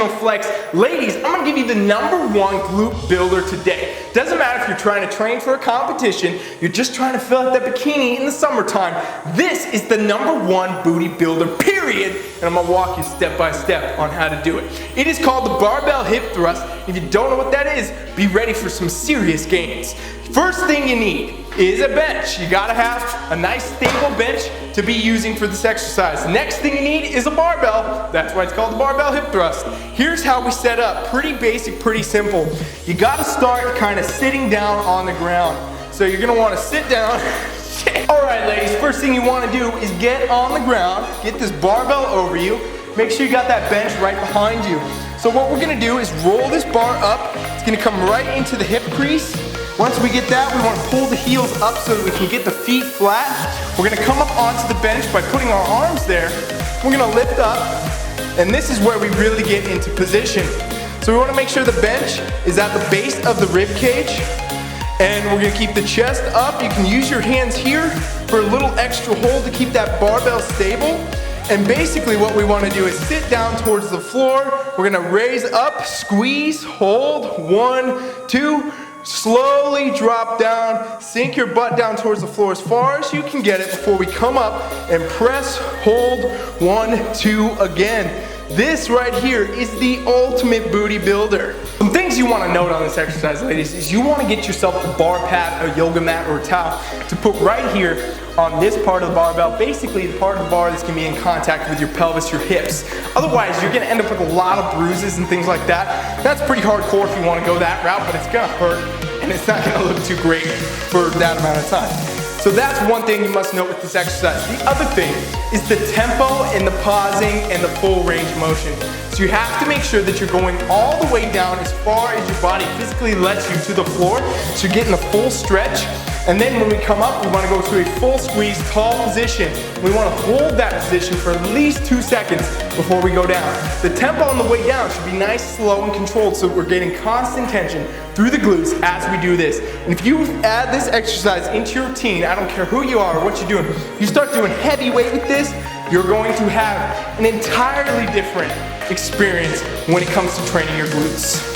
traditional flex. Ladies, I'm gonna give you the #1 glute builder today. Doesn't matter if you're trying to train for a competition, you're just trying to fill out that bikini in the summertime. This is the #1 booty builder, period. And I'm gonna walk you step by step on how to do it. It is called the barbell hip thrust. If you don't know what that is, be ready for some serious gains. First thing you need is a bench. You gotta have a nice stable bench to be using for this exercise. Next thing you need is a barbell. That's why it's called the barbell hip thrust. Here's how we set up. Pretty basic, pretty simple. You gotta start kind of sitting down on the ground. So you're gonna wanna sit down. All right, ladies, first thing you wanna do is get on the ground, get this barbell over you. Make sure you got that bench right behind you. So what we're gonna do is roll this bar up. It's gonna come right into the hip crease. Once we get that, we want to pull the heels up so that we can get the feet flat. We're going to come up onto the bench by putting our arms there. We're going to lift up, and this is where we really get into position. So we want to make sure the bench is at the base of the rib cage, and we're going to keep the chest up. You can use your hands here for a little extra hold to keep that barbell stable. And basically what we want to do is sit down towards the floor. We're going to raise up, squeeze, hold, 1, 2, slowly drop down, sink your butt down towards the floor as far as you can get it before we come up and press, hold, 1, 2 again. This right here is the ultimate booty builder. Some things you want to note on this exercise, ladies, is you want to get yourself a bar pad, a yoga mat, or a towel to put right here on this part of the barbell, basically the part of the bar that's going to be in contact with your pelvis, your hips. Otherwise, you're going to end up with a lot of bruises and things like that. That's pretty hardcore if you want to go that route, but it's going to hurt and it's not going to look too great for that amount of time. So that's one thing you must note with this exercise. The other thing is the tempo and the pausing and the full range of motion. So you have to make sure that you're going all the way down as far as your body physically lets you to the floor, so you're getting a full stretch. And then when we come up, we want to go to a full squeeze, tall position. We want to hold that position for at least 2 seconds before we go down. The tempo on the way down should be nice, slow, and controlled so we're getting constant tension through the glutes as we do this. And if you add this exercise into your routine, I don't care who you are or what you're doing, you start doing heavy weight with this, you're going to have an entirely different experience when it comes to training your glutes.